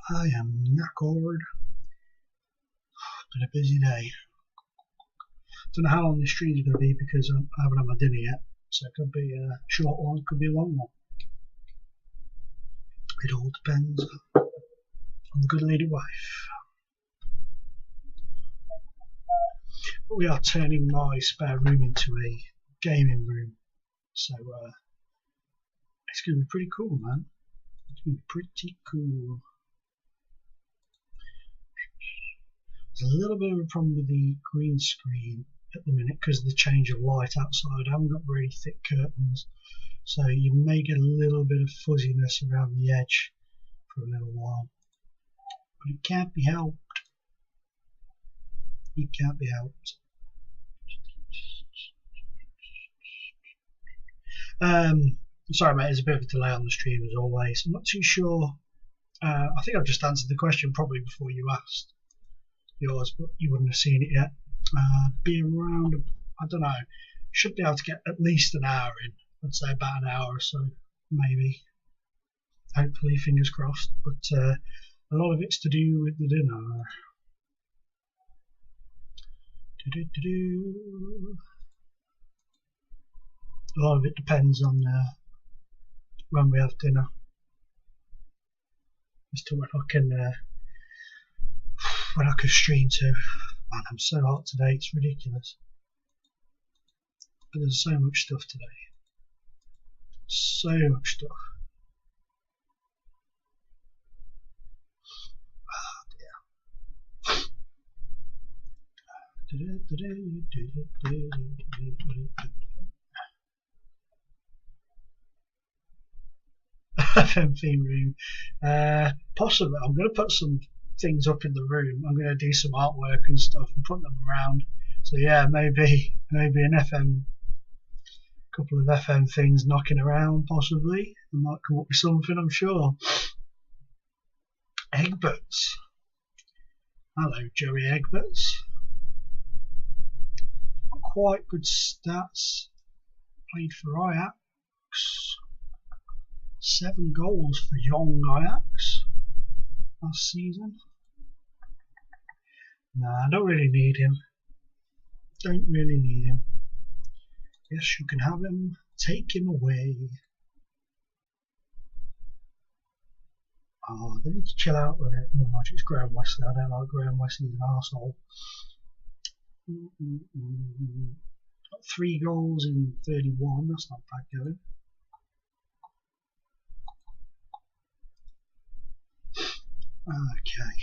I am knackered. Been a busy day. Don't know how long this stream is going to be because I haven't had my dinner yet, so it could be a short one, could be a long one. It all depends on the good lady wife. But we are turning my spare room into a gaming room, so it's going to be pretty cool, man. It's going to be pretty cool. There's a little bit of a problem with the green screen at the minute because of the change of light outside. I haven't got very thick curtains, so you may get a little bit of fuzziness around the edge for a little while. But it can't be helped. It can't be helped. Sorry mate, there's a bit of a delay on the stream as always. I'm not too sure. I think I've just answered the question probably before you asked yours, but you wouldn't have seen it yet. Be around, I don't know, should be able to get at least an hour in. I'd say about an hour or so, maybe. Hopefully, fingers crossed. But a lot of it's to do with the dinner. A lot of it depends on when we have dinner as to when I can stream to. Man, I'm so hot today, it's ridiculous. But there's so much stuff today. So much stuff. FM theme room. Possibly. I'm going to put some things up in the room. I'm going to do some artwork and stuff and put them around. So yeah, maybe an FM, couple of FM things knocking around. Possibly. I might come up with something. I'm sure. Egberts. Hello, Joey Egberts. Quite good stats. Played for Ajax. 7 goals for young Ajax last season. Nah, I don't really need him. Don't really need him. Yes, you can have him. Take him away. Oh, they need to chill out with it. Not much. It's Graham Wesley. I don't like Graham Wesley. He's an arsehole. Got 3 goals in 31. That's not bad going. Okay.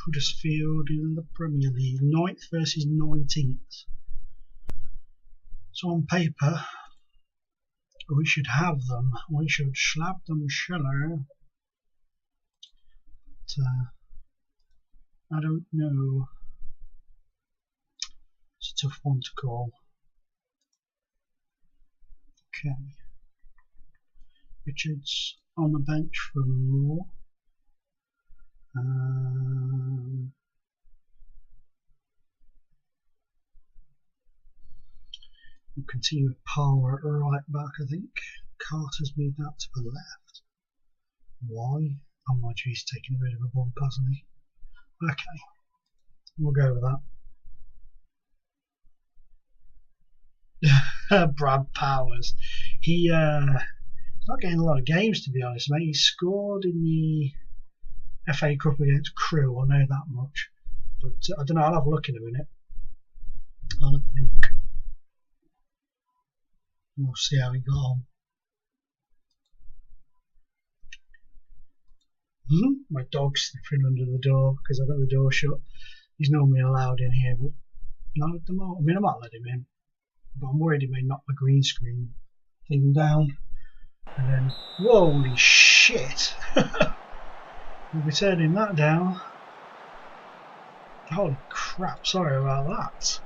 Huddersfield in the Premier League. 9th versus 19th. So on paper, we should have them. We should slap them Schiller. But I don't know. It's a tough one to call. Okay. Richards on the bench for Moore. We'll continue with Palmer right back, I think. Carter's moved out to the left. Why? Oh my G, he's taking a bit of a bump, hasn't he? Okay. We'll go with that. Brad Powers. He's not getting a lot of games, to be honest, mate. He scored in the FA Cup against Crewe, I know that much. But I don't know, I'll have a look in a minute. I'll have a look. We'll see how he got on. My dog's sniffing under the door because I've got the door shut. He's normally allowed in here, but not at the moment. I mean, I might let him in, but I'm worried he may knock the green screen thing down. And then, holy shit! We'll be turning that down. Holy crap, sorry about that.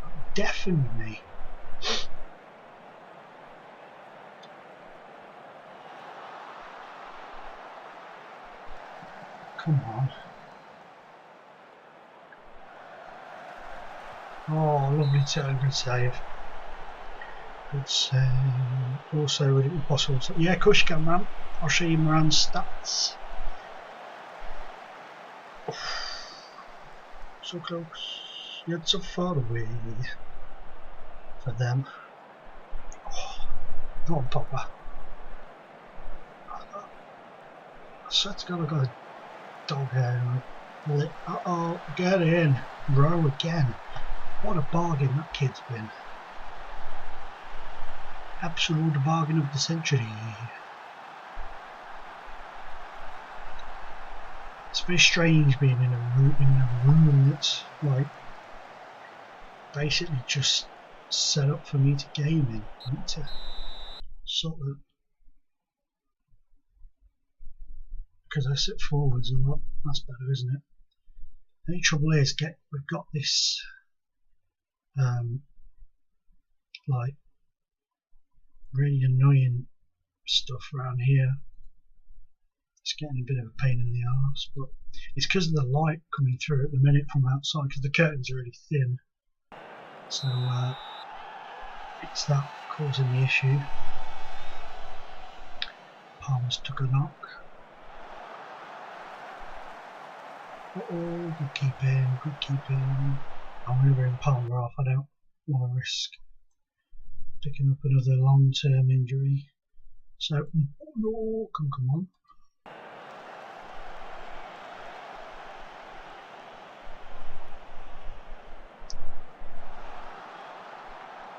That deafened me. Come on. Oh, lovely turn, good save. Good save. Also, would it be possible to... Yeah, of course you can, man. I'll show you Moran's stats. So close, yet so far away for them. Oh, go on, Popper. I swear to God, I've got a dog hair. Uh-oh, get in. Row again. What a bargain that kid's been. Absolute bargain of the century. It's very strange being in a room that's like basically just set up for me to game in. I need to sort of, because I sit forwards a lot. That's better, isn't it? The only trouble is, we've got this like really annoying stuff around here. It's getting a bit of a pain in the arse, but it's because of the light coming through at the minute from outside, because the curtains are really thin. So it's that causing the issue. Palmer's took a knock. Uh-oh, good keeping, good keeping. I'm going to bring Palmer off. I don't want to risk picking up another long-term injury. So, oh no, come on.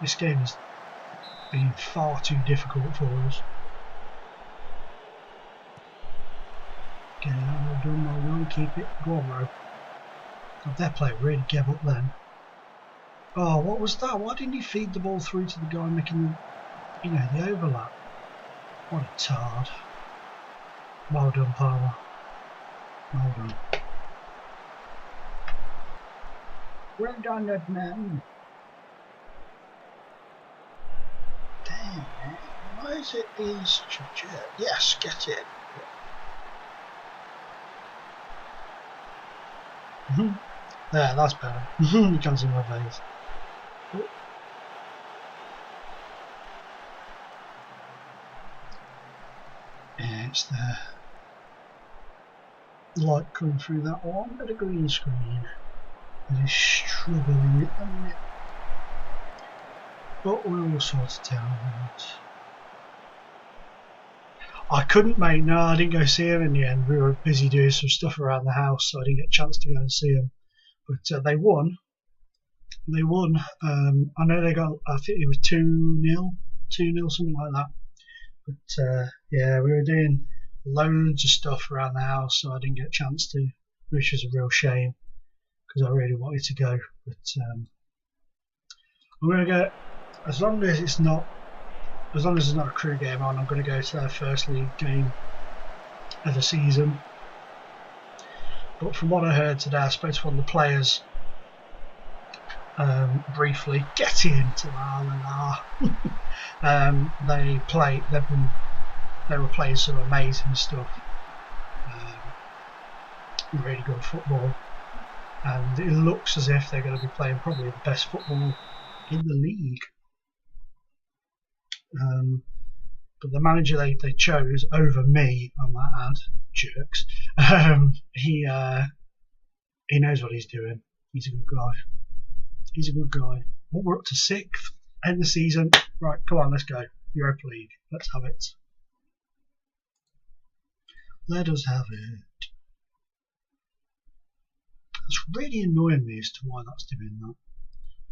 This game has been far too difficult for us. Okay, well done, keep it. Go on, Ro. God, their player really gave up then. Oh, what was that? Why didn't he feed the ball through to the guy making, you know, the overlap? What a tard. Well done, Palmer. Well done. Well done, that man. Damn, man. Why is it being such a jerk? Yes, get it. There, that's better. You can't see my face. Oh. Yeah, it's the light coming through that one, but a green screen. It is struggling with them. But we'll sort it out. I couldn't, mate. No, I didn't go see him in the end. We were busy doing some stuff around the house, so I didn't get a chance to go and see him. But they won. They won. I know they got, I think it was 2-0, something like that. But yeah, we were doing loads of stuff around the house, so I didn't get a chance to, which was a real shame because I really wanted to go. But I'm going to go, as long as it's not a crew game on, I'm going to go to their first league game of the season. But from what I heard today, I spoke to one of the players briefly. Get into they were playing some amazing stuff, really good football, and it looks as if they're going to be playing probably the best football in the league. But the manager they chose over me, I might add, jerks. He knows what he's doing. He's a good guy. He's a good guy. Well, we're up to 6th. End the season. Right, come on, let's go. Europa League. Let's have it. Let us have it. That's really annoying me as to why that's doing that. I'm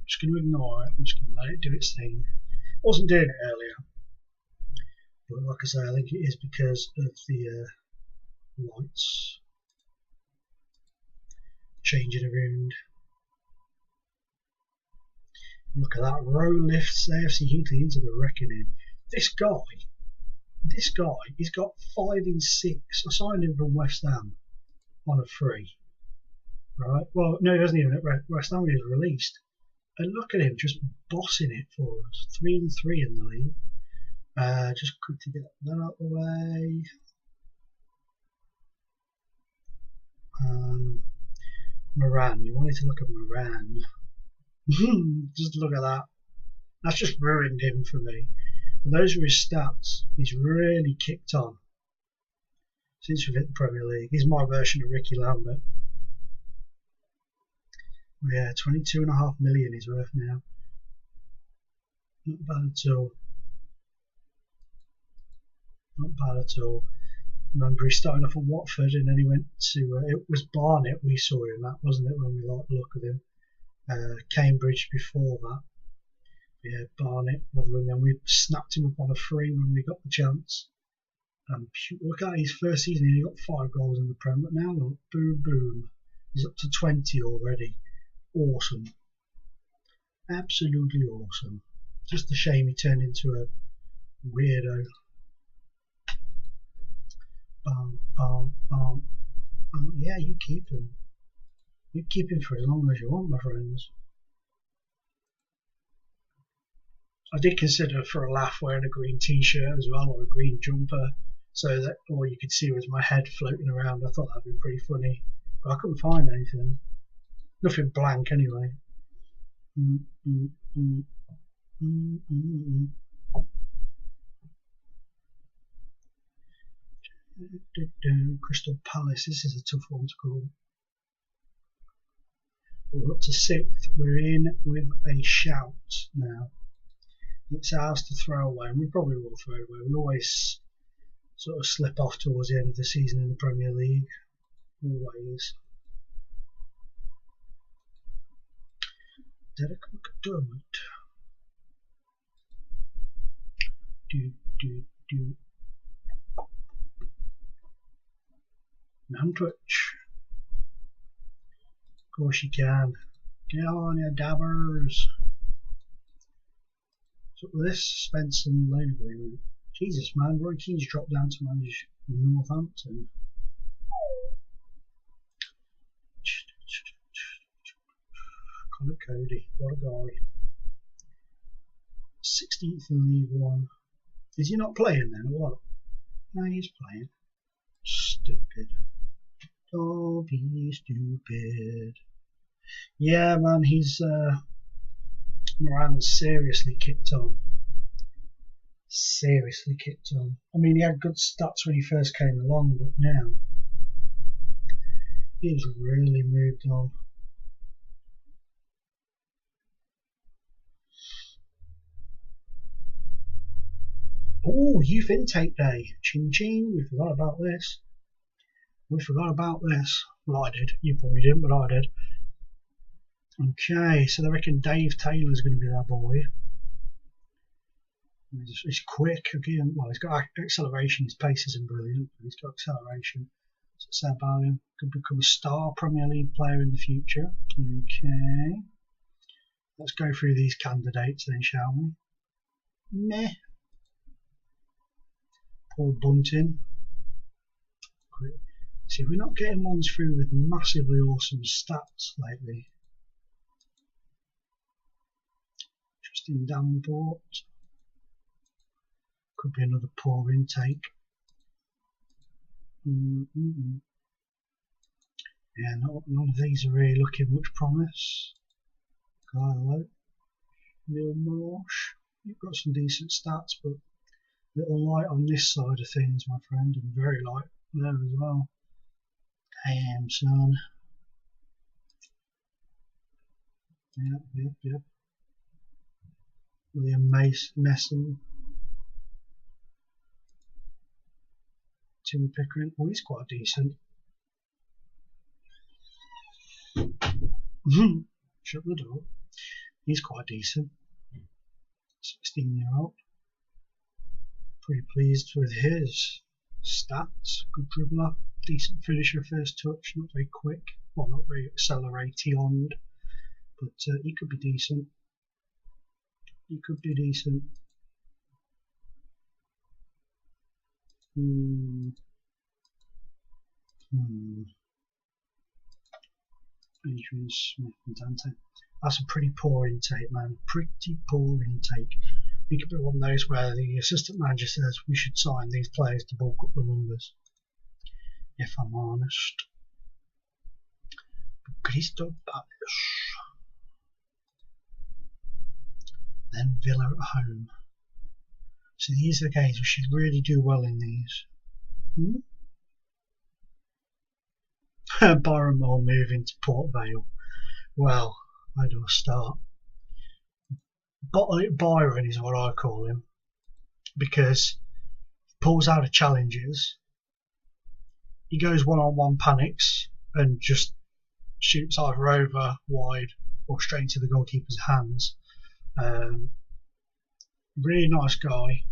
just going to ignore it. I'm just going to let it do its thing. It wasn't doing it earlier. But like I say, I think it is because of the lights changing around. Look at that, Row lifts AFC Hinkley into the reckoning. This guy, he's got 5 in 6. I signed him from West Ham on a free. Right? Well, no, he hasn't even at West Ham. He was released. And look at him just bossing it for us. 3 and 3 in the league. Just quickly get that out of the way. Moran, you wanted to look at Moran. Just look at that. That's just ruined him for me. But those are his stats. He's really kicked on since we've hit the Premier League. He's my version of Ricky Lambert. Yeah, 22.5 million he's worth now. Not bad at all. Not bad at all. Remember, he started off at Watford and then he went to, it was Barnet we saw him at, wasn't it, when we liked the look of him? Cambridge before that. Yeah, Barnet, and then we snapped him up on a free when we got the chance. Look at his first season, he got 5 goals in the Prem, but now look, boom, boom. He's up to 20 already. Awesome. Absolutely awesome. Just a shame he turned into a weirdo. Bum, bum, bum. Oh, yeah, you keep him. You keep him for as long as you want, my friends. I did consider for a laugh wearing a green t-shirt as well, or a green jumper, so that all you could see was my head floating around. I thought that'd be pretty funny, but I couldn't find anything. Nothing blank anyway. Crystal Palace, this is a tough one to call. We're up to 6th, we're in with a shout now. It's ours to throw away, and we probably will throw it away. We always sort of slip off towards the end of the season in the Premier League. Always. Derek McDermott. Nantwich. Of course you can. Get on, you dabbers. So with this Spencer loan agreement, Jesus man, Roy Keane's dropped down to manage Northampton. Connor Cody, what a guy. 16th in League One. Is he not playing then or what? No, he's playing. Stupid. Don't be stupid. Yeah man, he's Moran's seriously kicked on. Seriously kicked on. I mean, he had good stats when he first came along, but now he's really moved on. Oh, youth intake day. Ching ching, we forgot about this. We forgot about this. Well, I did. You probably didn't, but I did. Okay, so they reckon Dave Taylor's going to be that boy. He's quick again. Well, he's got acceleration. His pace isn't brilliant, but he's got acceleration. So say about him. Could become a star Premier League player in the future. Okay. Let's go through these candidates then, shall we? Meh. Paul Bunting. Quick. See, we're not getting ones through with massively awesome stats lately. Justin Davenport. Could be another poor intake. Yeah, none of these are really looking much promise. Hello. Neil Marsh. You've got some decent stats, but a little light on this side of things, my friend, and very light there as well. Damn, son. Yep. William Mason. Tim Pickering. Oh, he's quite decent. Shut the door. He's quite decent. 16-year-old. Pretty pleased with his stats. Good dribbler. Decent finisher first touch. Not very quick. Well, not very accelerating. But he could be decent. He could be decent. Adrian Smith and Dante. That's a pretty poor intake, man. Pretty poor intake. It could be one of those where the assistant manager says we should sign these players to bulk up the numbers. If I'm honest. Crystal Palace. Then Villa at home. So these are the games we should really do well in these. Barrymore moving to Port Vale. Well, where do I start? Bottle it Byron is what I call him, because he pulls out of challenges, he goes one-on-one, panics, and just shoots either over, wide, or straight into the goalkeeper's hands. Really nice guy,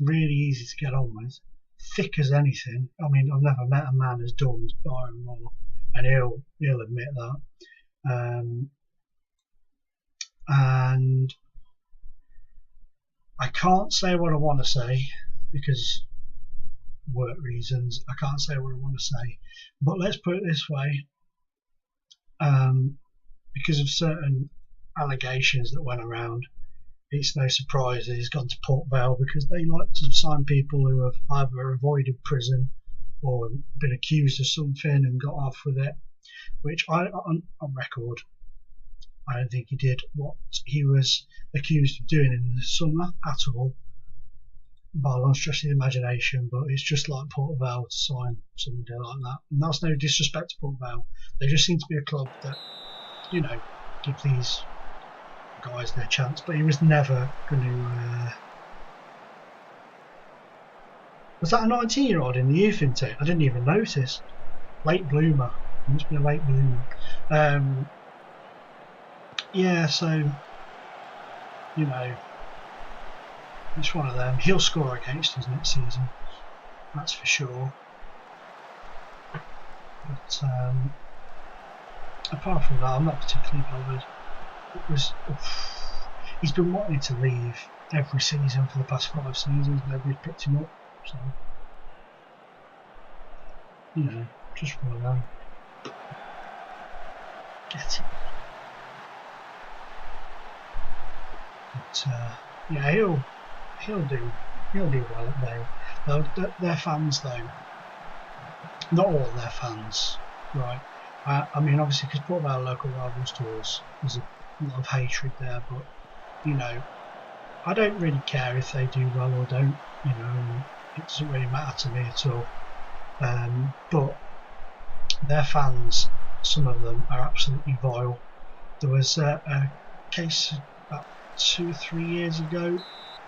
really easy to get on with, thick as anything. I mean, I've never met a man as dumb as Byron Moore, and he'll admit that. And I can't say what I want to say because work reasons. I can't say what I want to say, but let's put it this way. Because of certain allegations that went around, it's no surprise that he's gone to Port Vale, because they like to sign people who have either avoided prison or been accused of something and got off with it, which on record, I don't think he did what he was accused of doing in the summer at all, by a long stretch of the imagination. But it's just like Port Vale to sign somebody like that, and that's no disrespect to Port Vale. They just seem to be a club that, you know, give these guys their chance. But he was never going to. Was that a 19-year-old in the youth intake? I didn't even notice. Late bloomer. He must be a late bloomer. Yeah, so, you know, it's one of them. He'll score against us next season, that's for sure. But apart from that, I'm not particularly bothered. He's been wanting to leave every season for the past 5 seasons. Nobody's picked him up, so, you know, just one of them. Get it. But yeah, he'll do well at Vale. Their fans, though, not all their fans, right? I mean, obviously, because Port Vale local rivals to us, there's a lot of hatred there. But, you know, I don't really care if they do well or don't. You know, it doesn't really matter to me at all. But their fans, some of them, are absolutely vile. There was a case about 2 or 3 years ago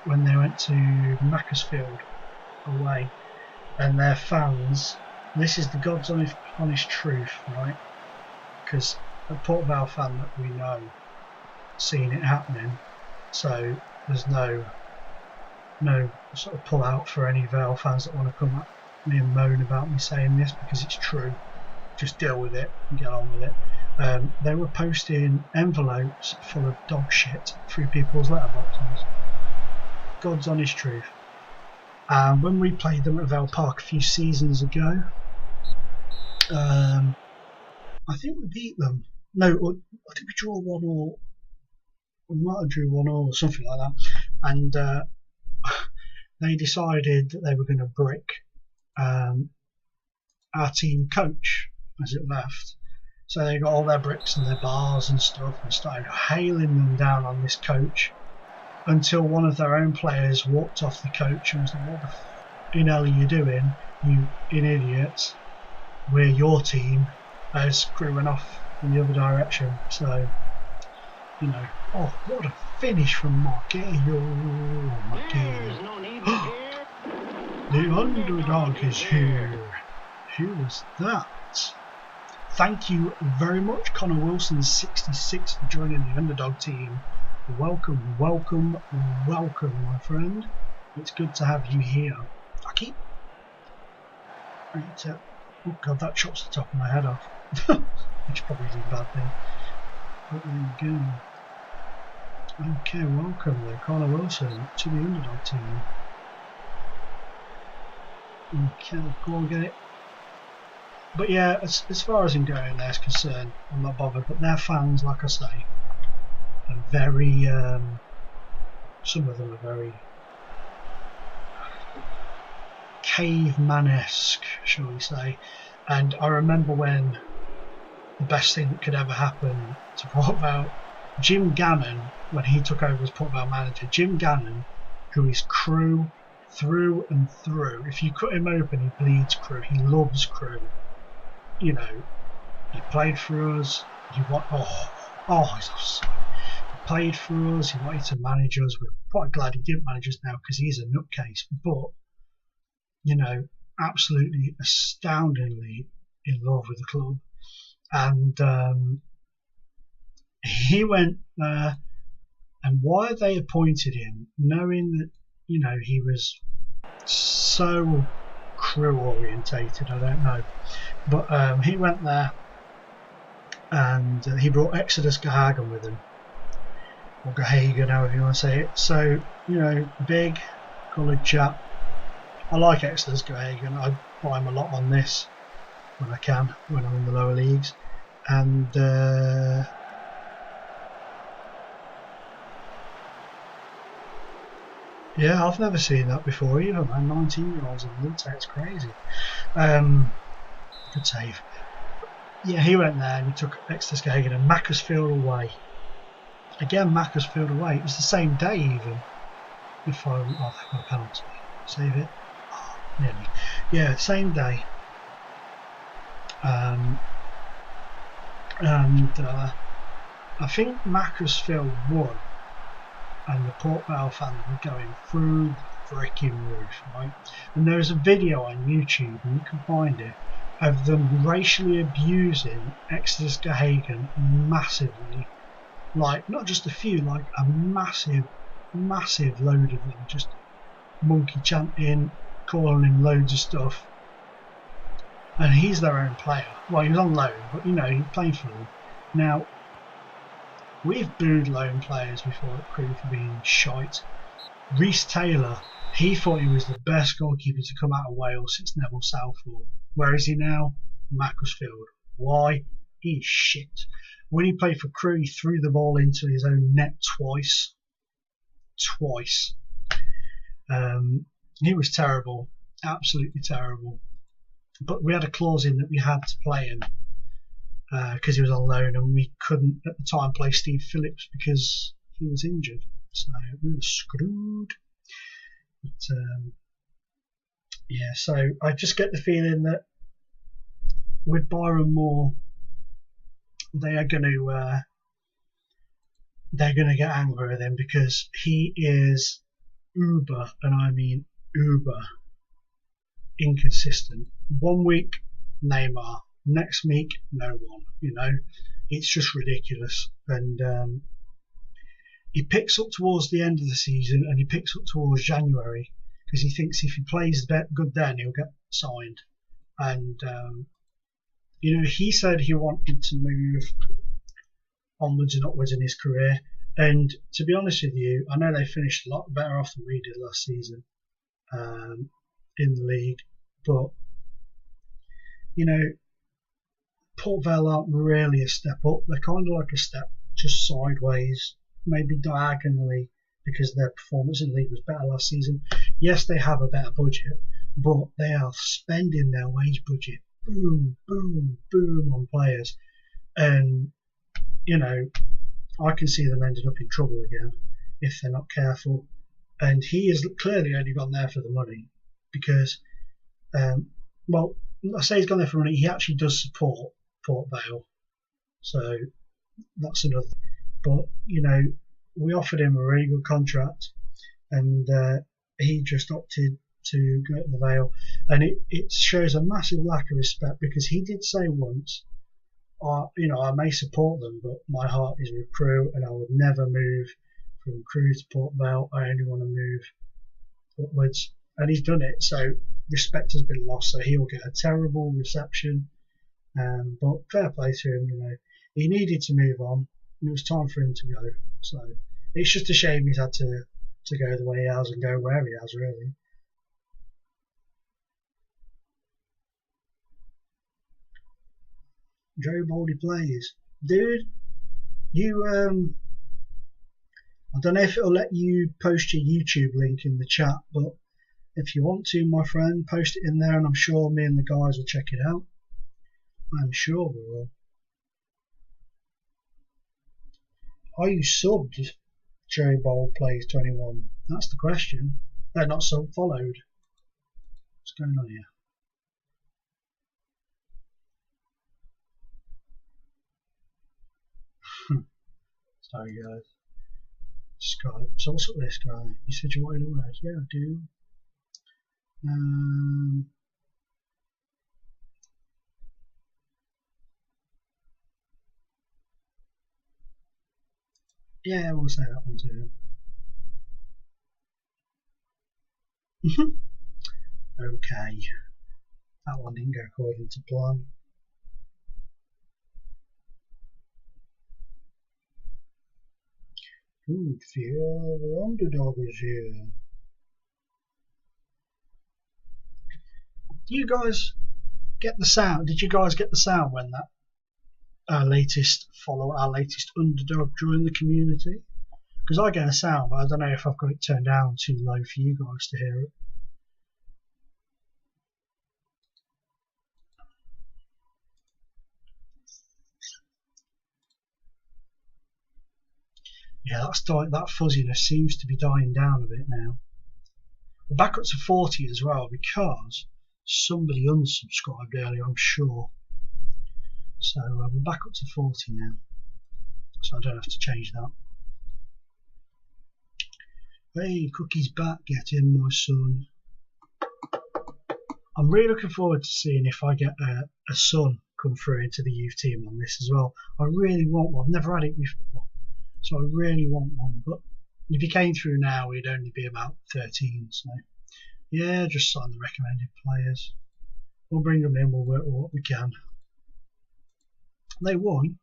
when they went to Macclesfield away, and their fans, this is the God's honest truth, right? Because a Port Vale fan that we know seen it happening, so there's no sort of pull out for any Vale fans that want to come at me and moan about me saying this, because it's true. Just deal with it and get on with it. They were posting envelopes full of dog shit through people's letterboxes. God's honest truth. When we played them at Vale Park a few seasons ago, I think we beat them. No, I think we drew 1-1. We might have drew 1-1 or something like that. And they decided that they were going to brick our team coach as it left. So they got all their bricks and their bars and stuff and started hailing them down on this coach, until one of their own players walked off the coach and was like, "What the hell are you doing, you idiots? We're your team," screwing off in the other direction. So, you know, oh, what a finish from Marquinhos. The underdog is here. Who was that? Thank you very much, Connor Wilson 66, for joining the underdog team. Welcome, welcome, welcome, my friend. It's good to have you here. Oh god, that chops the top of my head off. Which probably isn't a bad thing. But there you go. Okay, welcome there, Connor Wilson, to the underdog team. Okay, go on, get it. But yeah, as far as him going there is concerned, I'm not bothered. But their fans, like I say, are very, some of them are very caveman-esque, shall we say. And I remember when the best thing that could ever happen to Port Vale, Jim Gannon, when he took over as Port Vale manager, Jim Gannon, who is Crew through and through. If you cut him open, he bleeds Crew. He loves Crew. You know, he played for us. He's offside. He played for us. He wanted to manage us. We're quite glad he didn't manage us now because he's a nutcase. But absolutely astoundingly in love with the club, and he went there. And why they appointed him, knowing that he was so crew orientated, I don't know. But he went there, and he brought Exodus Gahagan with him, or Gahagan, however you want to say it. So big, coloured chap. I like Exodus Gahagan. I buy him a lot on this when I can, when I'm in the lower leagues, and yeah, I've never seen that before either, man. 19-year-olds in the It's crazy. Good save. Yeah, he went there and he took Exodus Gahagan and Macclesfield away. Again, Macclesfield away. It was the same day even. If I they've got a penalty. Save it. Oh, nearly. Yeah, same day. And I think Macclesfield won, and the Port Vale fans were going through the freaking roof, right? And there's a video on YouTube, and you can find it, of them racially abusing Exodus Gahagan massively. Like, not just a few, like a massive load of them, just monkey chanting, calling him loads of stuff. And he's their own player. Well, he was on loan, but he played for them. Now, we've booed loan players before at Crewe for being shite. Reece Taylor, he thought he was the best goalkeeper to come out of Wales since Neville Southall. Where is he now? Macclesfield. Why? He's shit. When he played for Crewe, he threw the ball into his own net twice. He was terrible. Absolutely terrible. But we had a clause in that we had to play him because he was on loan, and we couldn't at the time play Steve Phillips because he was injured. So we were screwed. But yeah, so I just get the feeling that with Byron Moore, they're going to get angry with him because he is uber, and I mean uber, inconsistent. 1 week Neymar, next week no one. It's just ridiculous. And he picks up towards the end of the season, and he picks up towards January because he thinks if he plays good then he'll get signed. And he said he wanted to move onwards and upwards in his career, and to be honest with you, I know they finished a lot better off than we did last season in the league, but Port Vale aren't really a step up. They're kind of like a step just sideways, maybe diagonally, because their performance in the league was better last season. Yes, they have a better budget, but they are spending their wage budget boom, boom, boom on players, and I can see them ending up in trouble again if they're not careful. And he has clearly only gone there for the money because, well, I say he's gone there for money. He actually does support Port Vale, so that's another. But we offered him a really good contract, and he just opted to go to the Vale, and it shows a massive lack of respect because he did say once, I may support them, but my heart is with Crewe, and I would never move from Crewe to Port Vale. I only want to move upwards, and he's done it. So respect has been lost. So he'll get a terrible reception. But fair play to him. He needed to move on. It was time for him to go. So it's just a shame he's had to go the way he has and go where he has, really. Joe Baldy plays. Dude, you I don't know if it'll let you post your YouTube link in the chat, but if you want to, my friend, post it in there, and I'm sure me and the guys will check it out. I'm sure we will. Are you subbed? Joe Bold plays 21. That's the question. They're not sub followed. What's going on here? Sorry guys. Skype. So what's up with this guy? You said you wanted to work. Yeah, I do. Yeah, we'll say that one to him. Okay. That one didn't go according to plan. Good feel the underdog is here. Do you guys get the sound? Did you guys get the sound when that our latest underdog joined the community? Because I get a sound, but I don't know if I've got it turned down too low for you guys to hear it. Yeah, that fuzziness seems to be dying down a bit now. We're back up to 40 as well because somebody unsubscribed earlier, I'm sure. So we're back up to 40 now. So I don't have to change that. Hey, Cookie's back. Get in, my son. I'm really looking forward to seeing if I get a son come through into the youth team on this as well. I really want one. I've never had it before. So I really want one, but if he came through now, he'd only be about 13. So yeah, just sign the recommended players. We'll bring them in. We'll work with what we can. They won.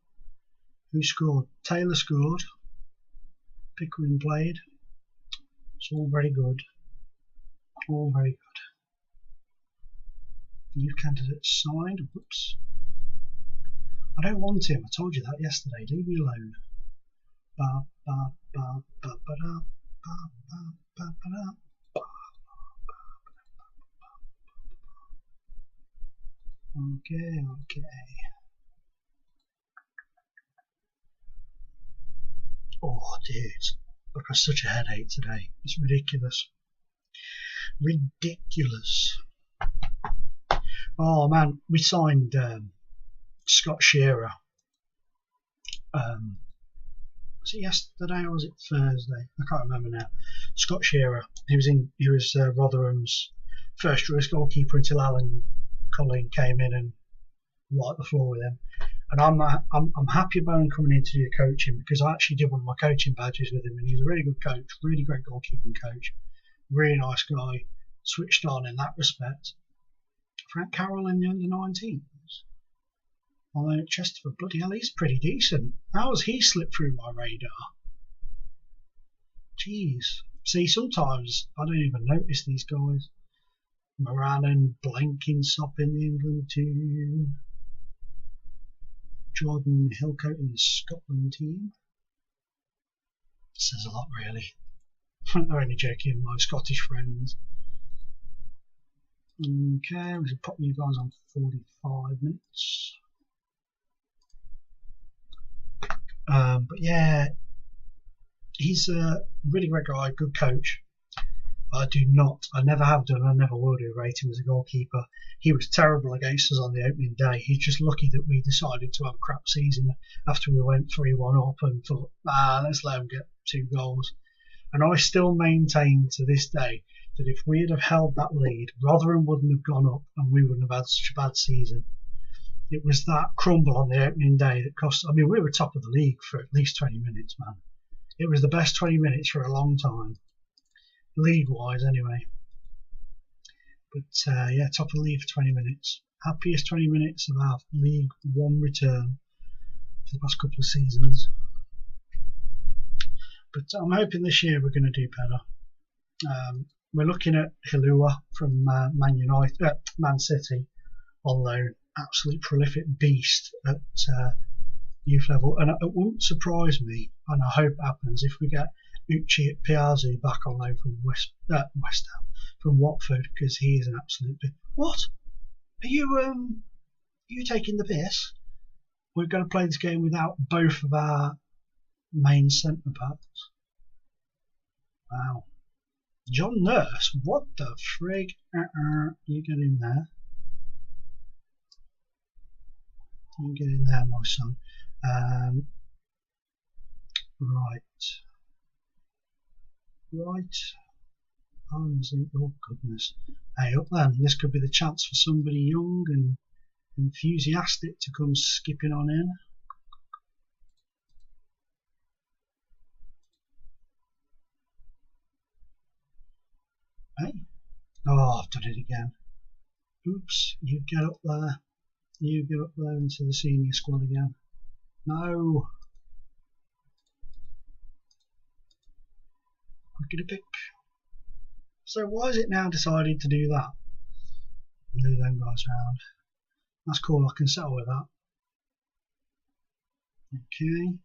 Who scored? Taylor scored. Pickering played. It's all very good. All very good. Youth candidate signed. Whoops. I don't want him. I told you that yesterday. Leave me alone. Ba, ba, ba, ba, ba, da, ba, ba, ba, ba, da, ba, Okay. Oh, dude. I've got such a headache today. It's ridiculous. Ridiculous. Oh, man. We signed Scott Shearer. Was it yesterday or was it Thursday? I can't remember now. Scott Shearer. He was Rotherham's first choice goalkeeper until Alan Colleen came in and wiped the floor with him. And I'm happy about him coming in to do coaching because I actually did one of my coaching badges with him, and he's a really good coach, really great goalkeeping coach, really nice guy, switched on in that respect. Frank Carroll in the under-19s. Although at Chesterford, bloody hell, he's pretty decent. How has he slipped through my radar? Jeez. See, sometimes I don't even notice these guys. Moran and Blenkinsop in the England team. Jordan Hillcoat in the Scotland team. Says a lot, really. I'm only joking, my Scottish friends. Okay, we should pop you guys on 45 minutes. But yeah, he's a really great guy, good coach. But I never have done, I never will do rate him as a goalkeeper. He was terrible against us on the opening day. He's just lucky that we decided to have a crap season after we went 3-1 up and thought, let's let him get 2 goals. And I still maintain to this day that if we had held that lead, Rotherham wouldn't have gone up and we wouldn't have had such a bad season. It was that crumble on the opening day that cost. I mean, we were top of the league for at least 20 minutes, man. It was the best 20 minutes for a long time, league-wise anyway. But yeah, top of the league for 20 minutes. Happiest 20 minutes of our League One return for the past couple of seasons. But I'm hoping this year we're going to do better. We're looking at Hilua from Man City on loan. Absolute prolific beast at youth level, and it won't surprise me, and I hope it happens, if we get Uche Piazzi back on loan from West Ham, from Watford, because he is an absolute. What? Are you taking the piss? We're going to play this game without both of our main centre backs. Wow. John Nurse, what the frig? You get in there. You get in there, my son. Right. Oh goodness. Hey, up then. This could be the chance for somebody young and enthusiastic to come skipping on in. Hey. Oh, I've done it again. Oops, you get up there. You get up there into the senior squad again. No. Quickity pick. So why is it now decided to do that? Move them guys around. That's cool, I can settle with that. Okay.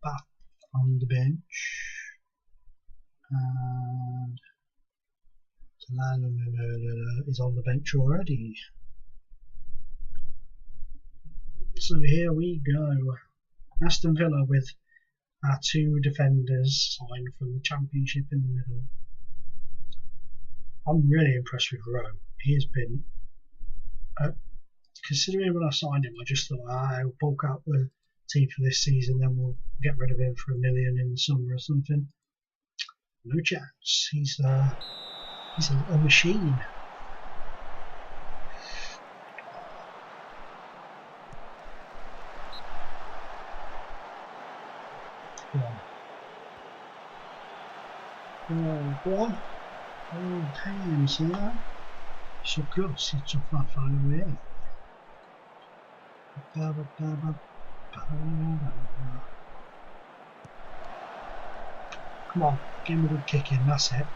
Back on the bench. And is on the bench already. So here we go. Aston Villa with our two defenders signed from the Championship in the middle. I'm really impressed with Rowe. He has been, considering when I signed him, I just thought I'll bulk out the team for this season, then we'll get rid of him for $1 million in the summer or something. No chance. He's a machine. Go on. Oh, go on. Oh, damn, see that? So close, he took that far away. Come on, give him a good kick in, that's it.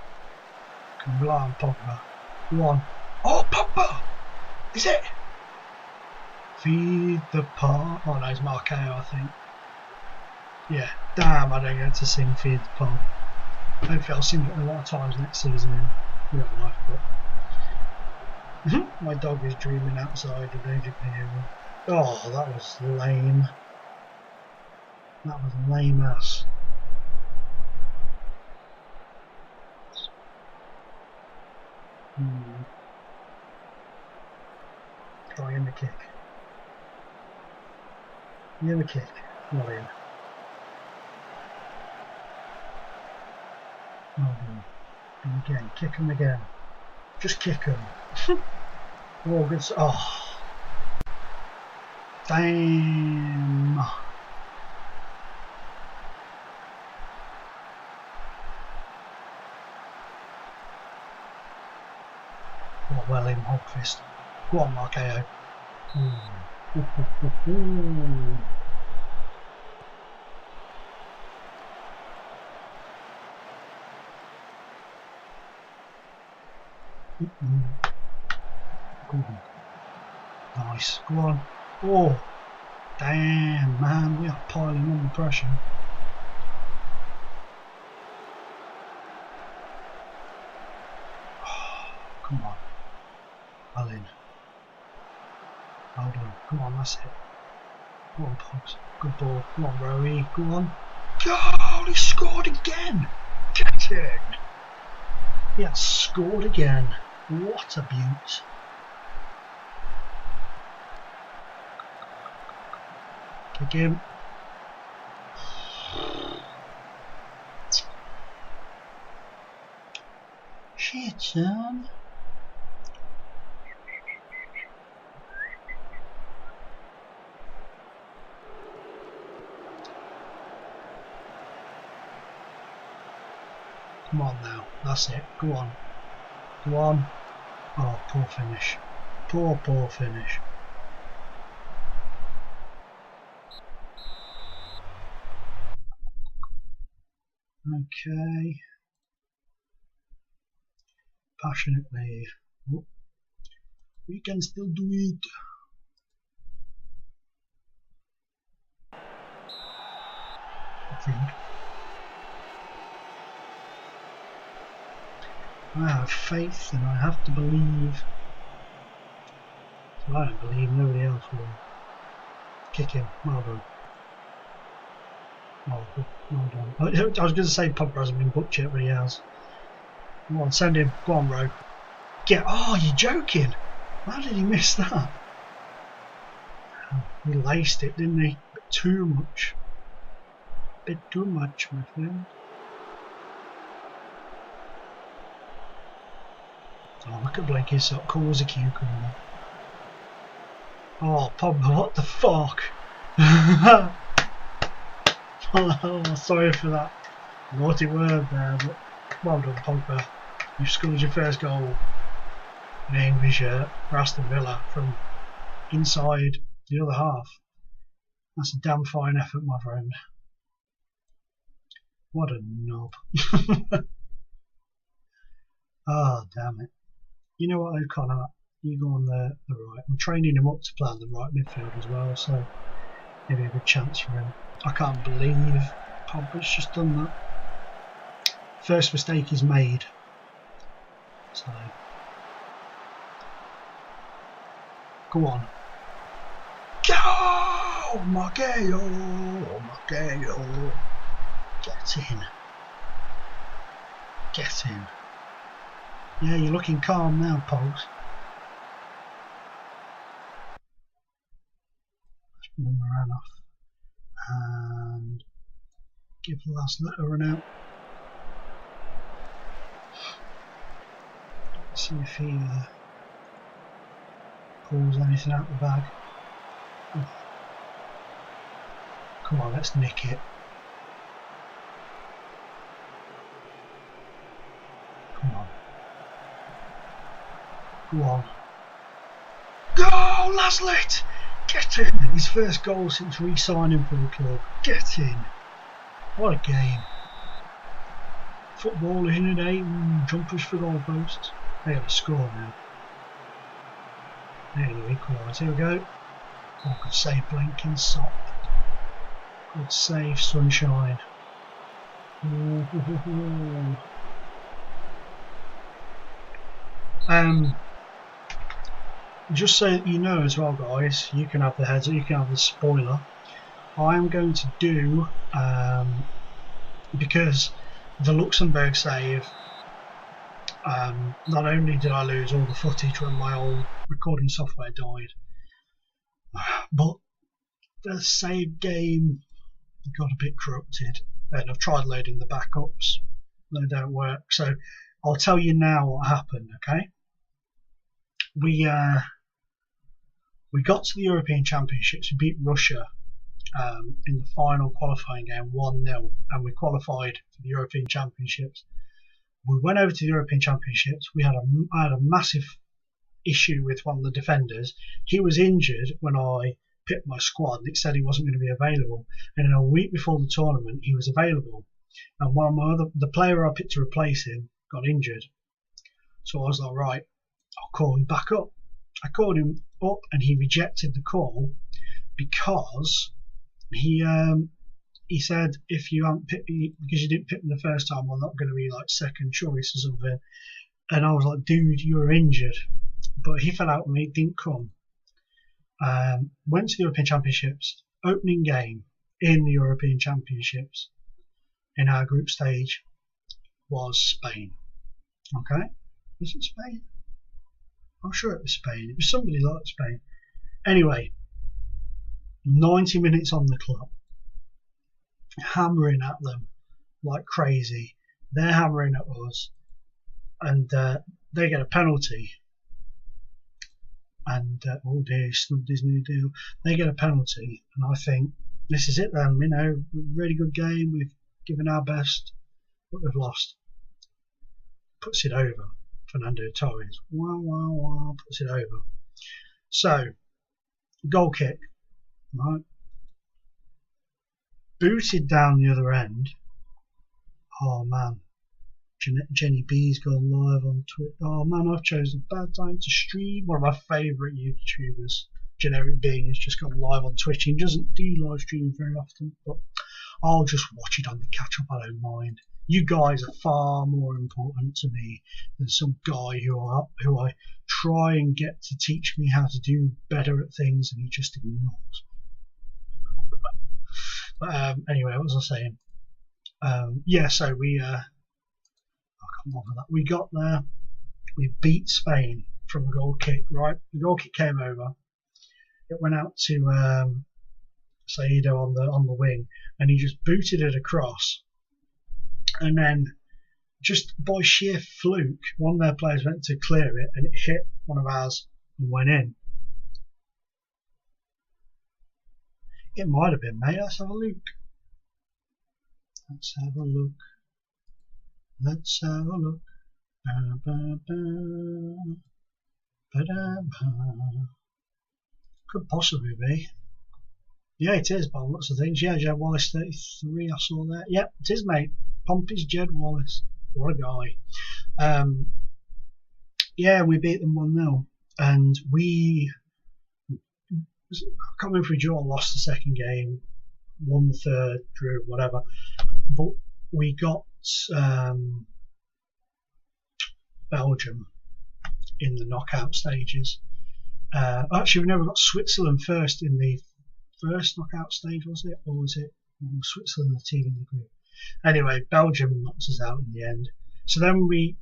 Can rely on Pogba. Go on. Oh, Pogba! Is it? Feed the pot. Oh no, it's Marqueo, I think. Yeah, damn, I don't get to sing Feed the Pot. Hopefully I'll sing it a lot of times next season in real life, but my dog is dreaming outside, I don't know if you can hear him. Oh, that was lame. That was lame ass. Oh, in the kick. In the kick. Not in. Well done. And again, kick him again. Just kick him. Oh, good. Oh. Damn. Oh, well in, Hogfist. Go on, Marqueo. Nice. Go on. Oh, damn, man. We are piling on the pressure. Oh, come on. Well in. Well done. Come on, that's it. Go on, Pogs. Good ball. Come on, Rowie. Go on. Oh, he scored again. Get in. He has scored again. What a beaut. Kick him. Shit, son. Come on now, that's it, go on. Go on. Oh, poor finish. Poor finish. Okay. Passionately. Oh. We can still do it. I think. I have faith and I have to believe. If I don't believe, nobody else will. Kick him. Well done. Oh, well done. I was going to say Pogba hasn't been booked yet, but he has. Come on, send him. Go on, Rowe. Get. Oh, you're joking. How did he miss that? He laced it, didn't he? too much. Bit too much, my friend. Oh, look at Blakey, so cool as a cucumber. Oh, Pogba, what the fuck? Oh, sorry for that naughty word there, but well done, Pogba. You've scored your first goal in an English shirt for Aston Villa from inside the other half. That's a damn fine effort, my friend. What a knob. Oh, damn it. You know what, O'Connor? You go on the right. I'm training him up to play on the right midfield as well, so maybe a good chance for him. I can't believe Pogba's just done that. First mistake he's made. So, go on. Go! Maguire! Get in. Get in. Yeah, you're looking calm now, Pogs. Move Moran off. And give the last letter run out. Let's see if he pulls anything out the bag. Oh. Come on, let's nick it. Come on. Go on. Go, Laslet! Get in! His first goal since re-signing for the club. Get in! What a game. Football in a day. Jumpers for goalposts. They got a score now. There you equalise. Here we go. Oh, good save, blinking sock. Good save, sunshine. Ooh. Just so that you know as well, guys, you can have the heads up, you can have the spoiler. I am going to do, because the Luxembourg save, not only did I lose all the footage when my old recording software died, but the save game got a bit corrupted, and I've tried loading the backups, they don't work. So I'll tell you now what happened. Okay, we got to the European Championships. We beat Russia in the final qualifying game 1-0, and we qualified for the European Championships. We went over to the European Championships. I had a massive issue with one of the defenders. He was injured when I picked my squad. It said he wasn't going to be available, and in a week before the tournament he was available, and one of the player I picked to replace him got injured. So I was like, right, I'll call him back up. I called him up and he rejected the call because he said, if you haven't picked me, because you didn't pick me the first time, I'm not going to be like second choice or something. And I was like, dude, you were injured. But he fell out with me, didn't come. Went to the European Championships, opening game in the European Championships in our group stage was Spain. Okay, was it Spain? I'm sure it was Spain. It was somebody like Spain. Anyway, 90 minutes on the clock, hammering at them like crazy. They're hammering at us, and they get a penalty. And oh dear, snubbed his new deal. They get a penalty, and I think this is it then. You know, really good game. We've given our best, but we've lost. Puts it over. Fernando Torres. Wow, puts it over. So, goal kick, right? Booted down the other end. Oh man, Jenny B's gone live on Twitter. Oh man, I've chosen a bad time to stream. One of my favourite YouTubers, Generic Being, has just gone live on Twitch. He doesn't do live streams very often, but I'll just watch it on the catch up. I don't mind. You guys are far more important to me than some guy who I try and get to teach me how to do better at things, and he just ignores. But anyway, what was I saying? Yeah, so we I can't remember that. We got there. We beat Spain from a goal kick. Right, the goal kick came over. It went out to Saido on the wing, and he just booted it across, and then just by sheer fluke, one of their players went to clear it, and it hit one of ours and went in. It might have been, mate. Let's have a look. Let's have a look. Let's have a look. Ba, ba, ba. Ba, da, ba. Could possibly be. Yeah, it is, by lots of things. Yeah, Jed Wallace 33, I saw that. Yep, it is, mate. Pompey's Jed Wallace. What a guy. Yeah, we beat them 1-0. And we, I can't remember if we drew or lost the second game, won the third, drew, whatever. But we got Belgium in the knockout stages. Actually, we never got Switzerland first in the first knockout stage, was it? Or was it Switzerland, the team in the group? Anyway, Belgium knocked us out in the end. So then we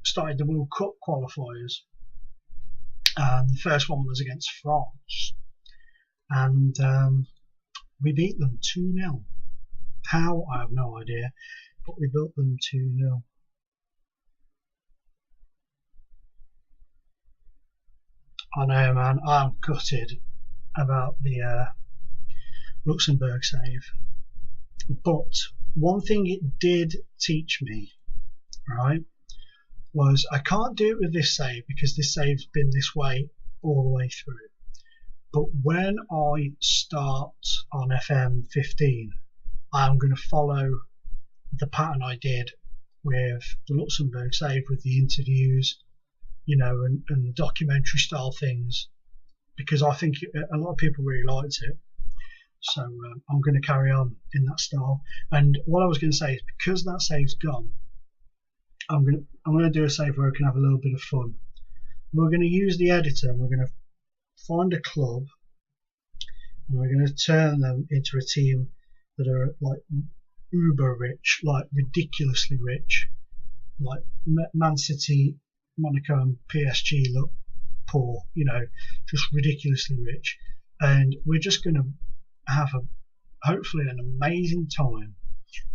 started the World Cup qualifiers. And the first one was against France. And we beat them 2-0. How? I have no idea. But we built them 2-0. I know, man, I'm gutted about the Luxembourg save. But one thing it did teach me, right, was I can't do it with this save because this save's been this way all the way through. But when I start on FM 15, I'm going to follow the pattern I did with the Luxembourg save, with the interviews, you know, and the documentary style things, because I think a lot of people really liked it. So I'm going to carry on in that style. And what I was going to say is, because that save's gone, I'm going to do a save where I can have a little bit of fun. We're going to use the editor, and we're going to find a club, and we're going to turn them into a team that are like uber rich, like ridiculously rich, like Man City, Monaco and PSG look poor, you know, just ridiculously rich. And we're just going to have hopefully an amazing time,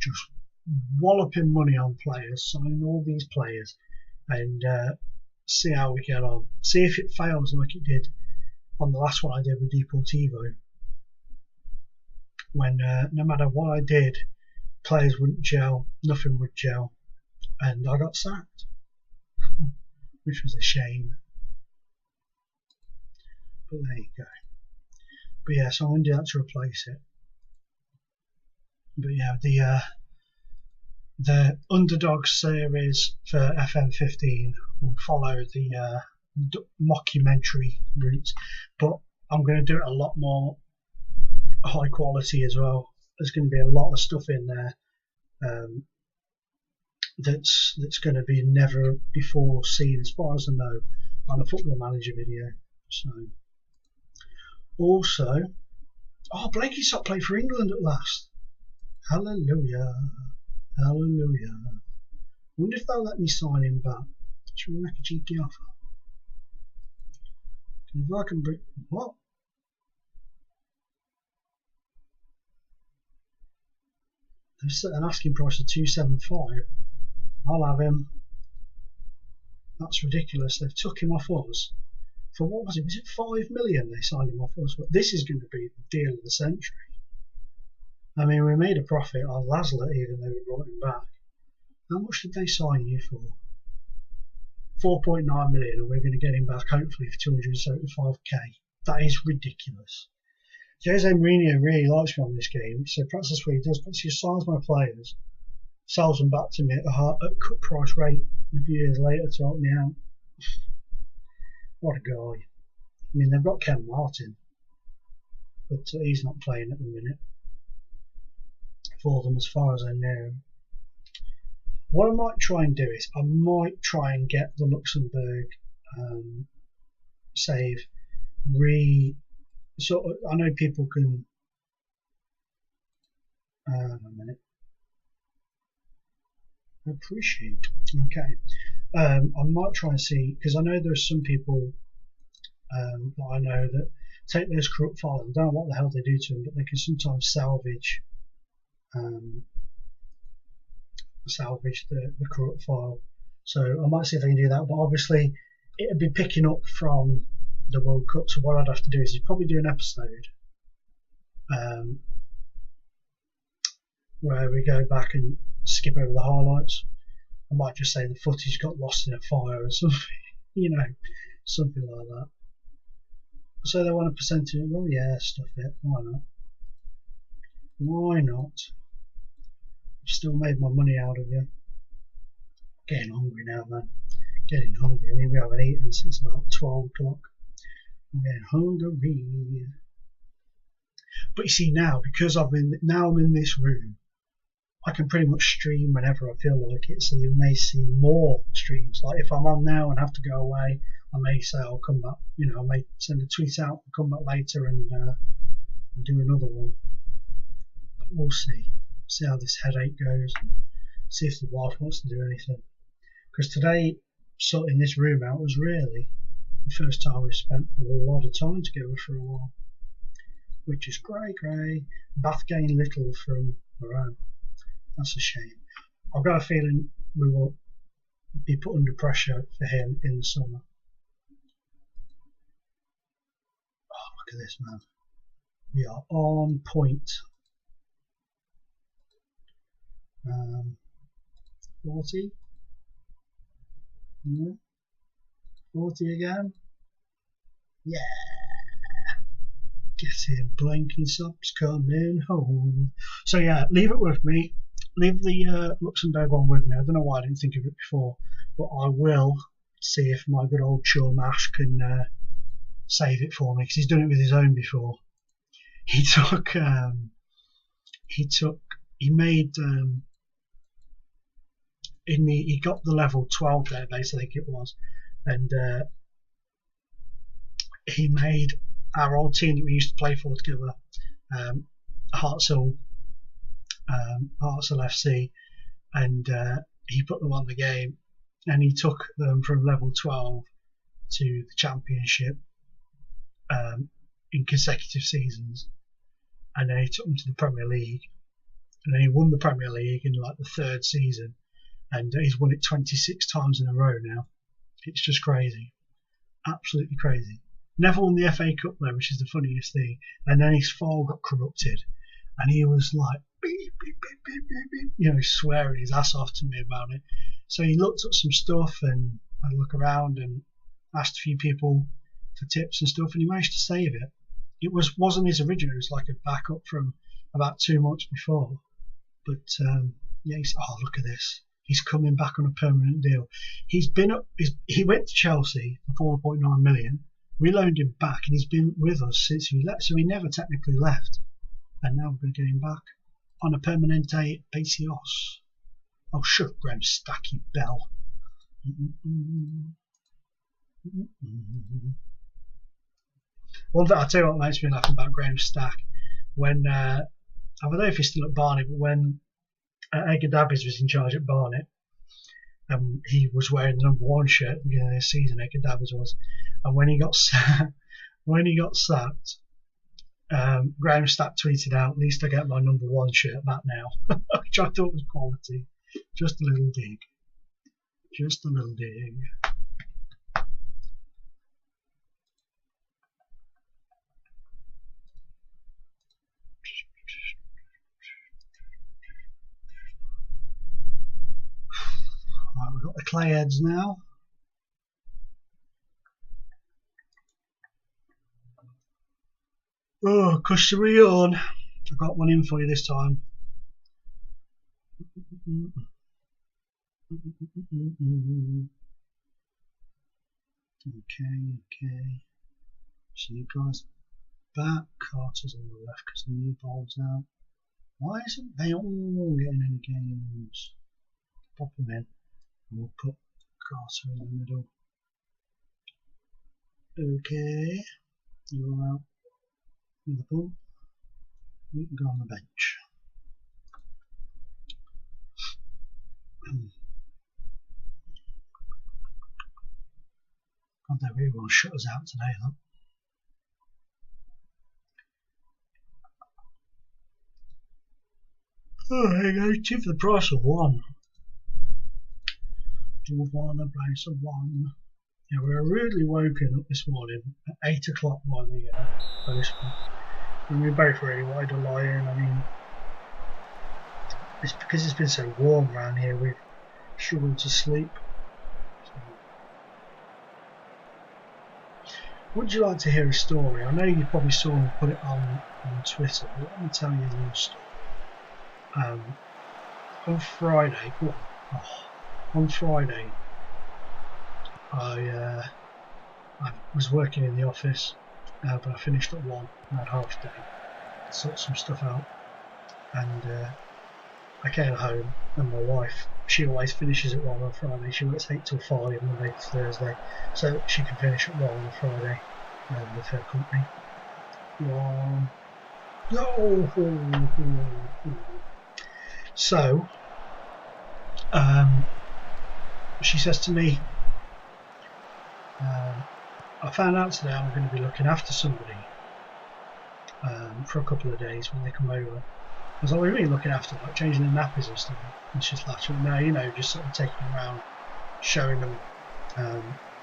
just walloping money on players, signing all these players, and see how we get on. See if it fails like it did on the last one I did with Deportivo, when no matter what I did, players wouldn't gel, nothing would gel, and I got sacked, which was a shame. But there you go. But yeah, so I'm going to do that to replace it. But yeah, the underdog series for FM15 will follow the mockumentary route, but I'm going to do it a lot more high quality as well. There's going to be a lot of stuff in there that's going to be never before seen, as far as I know, on a Football Manager video. So also, Blakey stopped playing for England at last. Hallelujah, hallelujah. Wonder if they'll let me sign him back. Should we make a cheeky offer? If I can bring what? They've set an asking price of 275. I'll have him. That's ridiculous. They've took him off us for, what was it? Was it 5 million they signed him off us? But this is going to be the deal of the century. I mean, we made a profit on Laszlo even though we brought him back. How much did they sign you for? 4.9 million, and we're going to get him back hopefully for 275k. That is ridiculous. Jose Mourinho really likes me on this game, so perhaps that's what he does. Perhaps he signs my players, sells them back to me at cut price rate a few years later to help me out. What a guy. I mean, they've got Ken Martin, but he's not playing at the minute for them as far as I know. What I might try and do is I might try and get the Luxembourg save I know people can a minute. Appreciate. Okay. I might try and see, because I know there are some people that I know that take those corrupt files. I don't know what the hell they do to them, but they can sometimes salvage the corrupt file. So I might see if I can do that, but obviously it'd be picking up from the World Cup. So what I'd have to do is probably do an episode where we go back and skip over the highlights. I might just say the footage got lost in a fire or something, you know, something like that. So they want a percentage. Well, yeah, stuff it. Why not? Why not? I've still made my money out of you. Getting hungry now, man. Getting hungry. I mean, we haven't eaten since about 12 o'clock. I'm getting hungry. But you see now, because I'm in this room, I can pretty much stream whenever I feel like it. So you may see more streams. Like if I'm on now and have to go away, I may say I'll come back. You know, I may send a tweet out and come back later and do another one. But we'll see. See how this headache goes. And see if the wife wants to do anything. Because today, sorting this room out was really the first time we spent a lot of time together for a while, which is grey. Bath gained little from Moran. That's a shame. I've got a feeling we will be put under pressure for him in the summer. Oh, look at this, man. We are on point. 40? No? 40 again? Yeah! Getting blinking subs coming home. So yeah, leave it with me. Leave the Luxembourg one with me. I don't know why I didn't think of it before, but I will see if my good old chum Ash can save it for me, because he's done it with his own before. He got the level 12 database, I think it was, and he made our old team that we used to play for together, Hartsel FC, and he put them on the game, and he took them from level 12 to the championship in consecutive seasons, and then he took them to the Premier League, and then he won the Premier League in like the third season, and he's won it 26 times in a row now. It's just crazy, absolutely crazy. Never won the FA Cup though, which is the funniest thing, and then his file got corrupted, and he was like beep, beep, beep, beep, beep, beep, you know, swearing his ass off to me about it. So he looked at some stuff and had a look around and asked a few people for tips and stuff, and he managed to save it. It wasn't his original, it was like a backup from about 2 months before. But yeah, oh, look at this. He's coming back on a permanent deal. He went to Chelsea for 4.9 million. We loaned him back, and he's been with us since he left, so he never technically left. And now we're going to get him back on a permanente basis. Oh, shut up, Graham Stack, you bell. One thing I'll tell you what makes me laugh about Graham Stack, when I don't know if he's still at Barnet, but when Edgar Davies was in charge at Barnet, he was wearing the #1 shirt at the beginning of the season. Edgar Davies was, and when he got sacked, Graham Stack tweeted out, "At least I get my #1 shirt back now," which I thought was quality. Just a little dig. Just a little dig. Right, we've got the clay heads now. Oh, Custerion. I've got one in for you this time. Okay. So you guys back. Carter's on the left because the new ball's out. Why isn't they all getting any games? Pop them in. And we'll put Carter in the middle. Okay. You're out with the ball. You can go on the bench. God, they really want to shut us out today, though. Oh, there you go, 2 for the price of 1. 2 for the price of 1. Yeah, we were rudely woken up this morning at 8 o'clock by the postman. And we both really wanted to lie in. I mean, it's because it's been so warm around here, we've struggled to sleep. Would you like to hear a story? I know you probably saw me put it on Twitter, but let me tell you a little story. On Friday, I was working in the office, but I finished at 1 and had half day to sort some stuff out, and I came home, and my wife, she always finishes at 1 on Friday. She works 8 till 5 Monday to Thursday, so she can finish at 1 on Friday with her company. So she says to me, I found out today I'm going to be looking after somebody for a couple of days when they come over. I was like, really looking after them, like changing their nappies and stuff. And she's like, no, you know, just sort of taking them around, showing them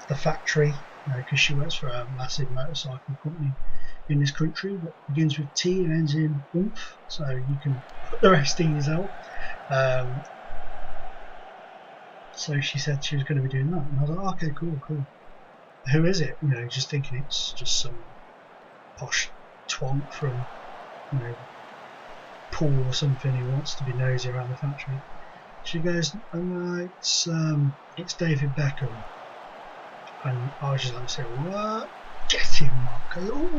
the factory, because she works for a massive motorcycle company in this country that begins with T and ends in oomph, so you can put the rest in yourself. So she said she was going to be doing that, and I was like, okay, cool. Who is it? You know, just thinking it's just some posh twonk from, you know, Paul or something who wants to be nosy around the factory. She goes, it's David Beckham. And I was just like, say, what? Get him, Marco.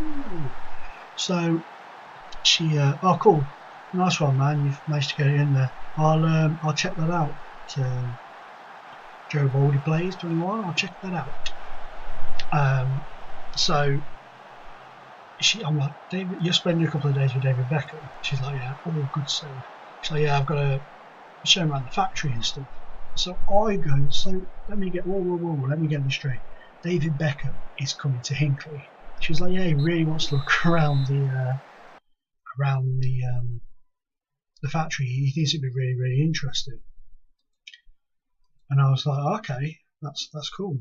So she, oh cool, nice one, man. You've managed to get it in there. I'll check that out. Joe Baldy Plays 21. I'll check that out. So I'm like, David, you're spending a couple of days with David Beckham. She's like, yeah, oh good stuff. So yeah, I've got to show him around the factory and stuff. So I go, so let me get let me get this straight. David Beckham is coming to Hinckley. She was like, yeah, he really wants to look around the factory. He thinks it'd be really interesting. And I was like, okay, that's cool.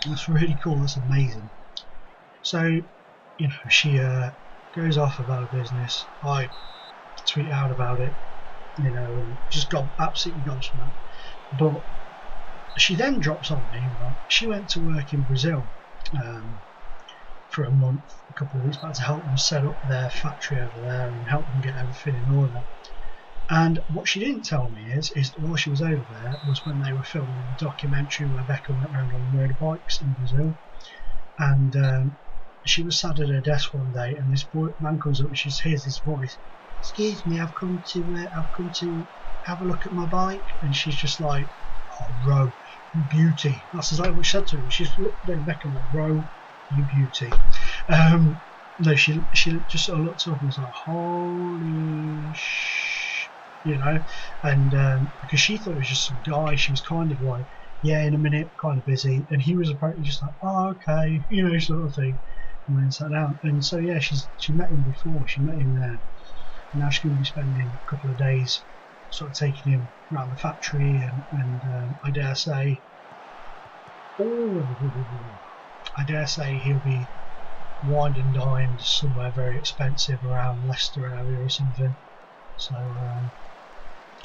That's really cool. That's amazing. So, you know, she goes off about her business. I tweet out about it, you know, and just got absolutely gobsmacked. But she then drops on me. Right? She went to work in Brazil for a month, a couple of weeks back, to help them set up their factory over there and help them get everything in order. And what she didn't tell me is that while she was over there was when they were filming the documentary where Beckham went around on motorbikes in Brazil. And she was sat at her desk one day, and this man comes up and she hears this voice. Excuse me, I've come to have a look at my bike. And she's just like, oh, Ro, you beauty. That's exactly what she said to him. She's looked at Beckham like, Ro, you beauty. No, she just sort of looked up and was like, holy sh, you know. And because she thought it was just some guy, she was kind of like, yeah, in a minute, kind of busy. And he was apparently just like, oh, okay, you know, sort of thing. And then sat down. And so yeah, she met him before. She met him there. And now she's going to be spending a couple of days sort of taking him around the factory, and I dare say he'll be wined and dined somewhere very expensive around Leicester area or something. So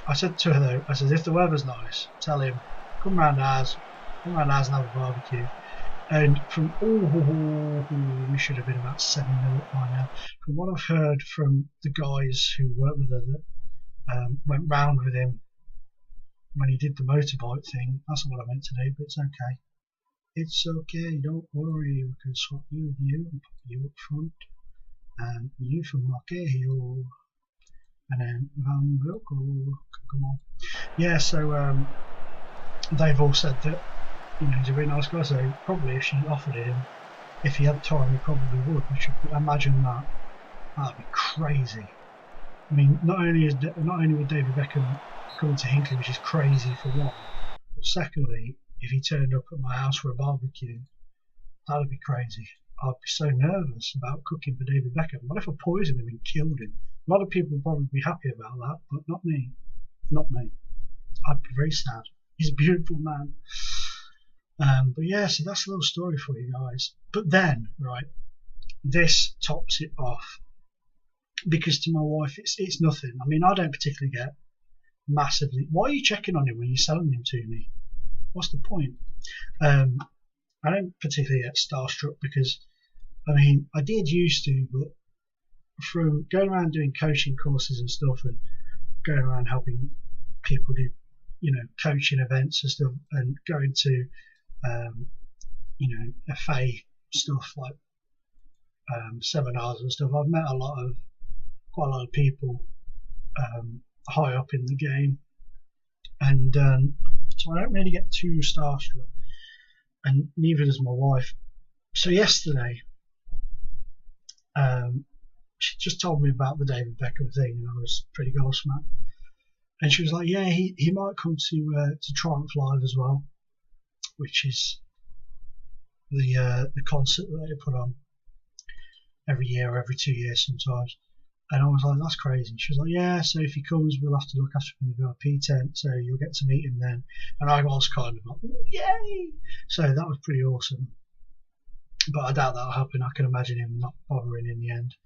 I said to her though, I said, if the weather's nice, tell him, come round ours and have a barbecue. And from we should have been about 7 minutes by now. From what I've heard from the guys who work with her that went round with him when he did the motorbike thing, that's not what I meant to do, but it's okay. It's okay, don't worry, we can swap you with you and put you up front, and you from Marquejo, and then Van Wilco, come on. Yeah, so they've all said that, you know, he's a really nice guy, so probably if she offered him, if he had time, he probably would, which I imagine that'd be crazy. I mean, not only would David Beckham coming to Hinckley, which is crazy for one, but secondly, if he turned up at my house for a barbecue, that'd be crazy. I'd be so nervous about cooking for David Beckham. What if I poisoned him and killed him? A lot of people would probably be happy about that, but not me. Not me. I'd be very sad. He's a beautiful man. But yeah, so that's a little story for you guys. But then, right, this tops it off, because to my wife it's nothing. I mean, I don't particularly get massively. Why are you checking on him when you're selling him to me? What's the point? I don't particularly get starstruck because, I mean, I did used to, but from going around doing coaching courses and stuff, and going around helping people do, you know, coaching events and stuff, and going to, you know, FA stuff like seminars and stuff, I've met quite a lot of people high up in the game, and so I don't really get too starstruck, and neither does my wife. So yesterday, she just told me about the David Beckham thing, and I was pretty gobsmacked. And she was like, "Yeah, he might come to Triumph Live as well, which is the concert that they put on every year or every 2 years sometimes." And I was like, "That's crazy." She was like, "Yeah, so if he comes, we'll have to look after him in the VIP tent, so you'll get to meet him then." And I was kind of like, "Yay!" So that was pretty awesome. But I doubt that'll happen. I can imagine him not bothering in the end.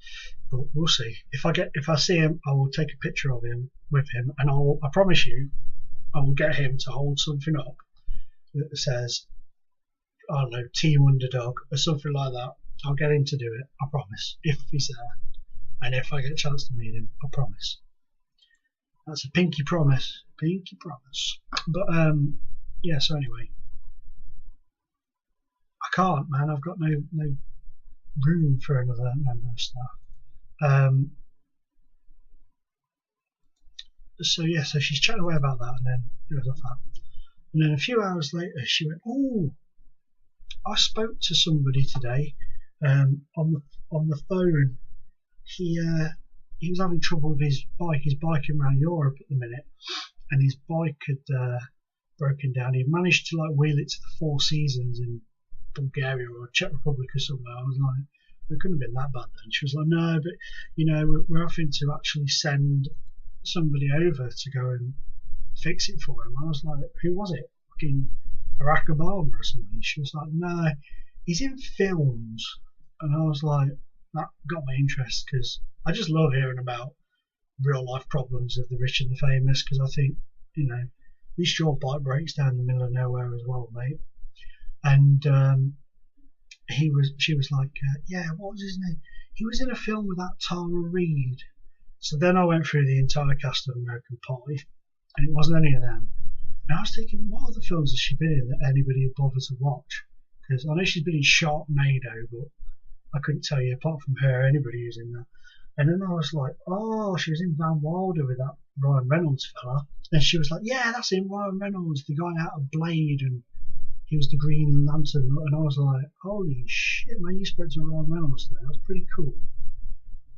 But we'll see. If I see him, I will take a picture of him with him, and I promise you, I will get him to hold something up that says, I don't know, Team Underdog or something like that. I'll get him to do it. I promise. If he's there. And if I get a chance to meet him, I promise. That's a pinky promise. Pinky promise. But, yeah, so anyway. I can't, man. I've got no room for another member of staff. So, yeah, so she's chatting away about that, and then it was off that. And then a few hours later, she went, "Oh, I spoke to somebody today on the phone. He was having trouble with his bike. He's biking around Europe at the minute, and his bike had broken down. He managed to like wheel it to the Four Seasons in Bulgaria or Czech Republic or somewhere." I was like, "It couldn't have been that bad then." She was like, "No, but you know, we're having to actually send somebody over to go and fix it for him." I was like, "Who was it? Fucking Barack Obama or something?" She was like, "No, he's in films." And I was like, that got my interest, because I just love hearing about real life problems of the rich and the famous, because I think, you know, at least your bike breaks down in the middle of nowhere as well, mate. And she was like, "Yeah, what was his name? He was in a film with that Tara Reid." So then I went through the entire cast of American Pie, and it wasn't any of them. And I was thinking, what other films has she been in that anybody would bother to watch? Because I know she's been in Sharknado, but I couldn't tell you, apart from her, anybody who's in that. And then I was like, oh, she was in Van Wilder with that Ryan Reynolds fella. And she was like, "Yeah, that's him, Ryan Reynolds, the guy out of Blade, and he was the Green Lantern." And I was like, holy shit, man, you spoke to Ryan Reynolds today. That was pretty cool.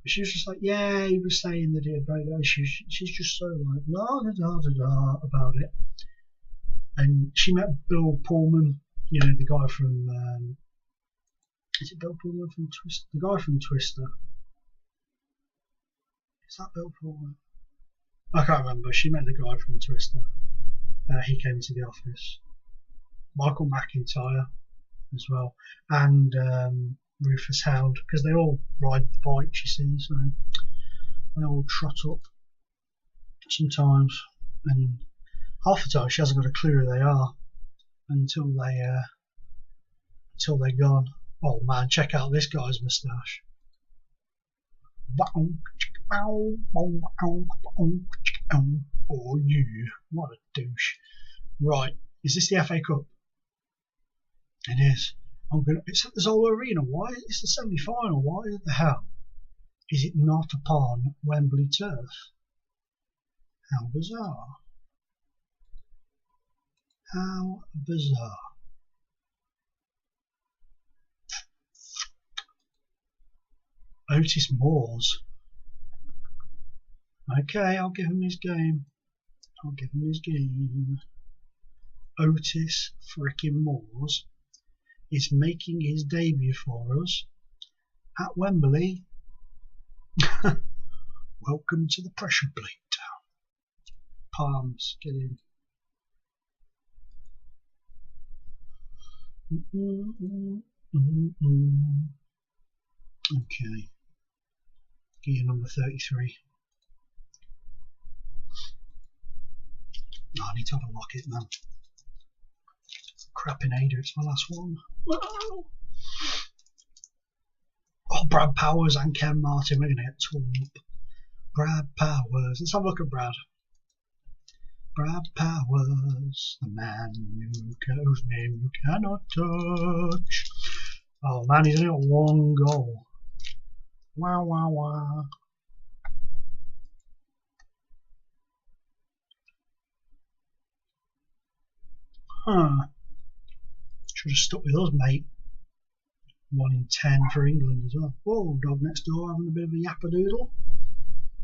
But she was just like, "Yeah, he was saying that he had great eyes." She's just so like, la da da da da about it. And she met Bill Pullman, you know, the guy from, is it Bill Pullman from Twister? The guy from Twister. Is that Bill Pullman? I can't remember. She met the guy from Twister. He came into the office. Michael McIntyre as well. And Rufus Hound, because they all ride the bikes, you see, so they all trot up sometimes. And half the time she hasn't got a clue who they are until they're gone. Oh man, check out this guy's moustache. Oh you, what a douche. Right, is this the FA Cup? It is. It's at the Zola Arena. Why? It's the semi-final. Why the hell is it not upon Wembley turf? How bizarre. How bizarre. Otis Moores. Okay, I'll give him his game. Otis frickin' Moores. is making his debut for us at Wembley. Welcome to the pressure plate. Palms, get in. Okay. Gear number 33. Oh, I need to have a lock it, man. Crapping Ada, it's my last one. Oh, Brad Powers and Ken Martin, we're going to get torn up. Brad Powers, let's have a look at Brad. Brad Powers, the man whose name you cannot touch. Oh man, he's only got one goal. Wow, wow, wow. Huh. Should have stuck with us, mate. 1 in 10 for England as well. Whoa, dog next door having a bit of a yappadoodle.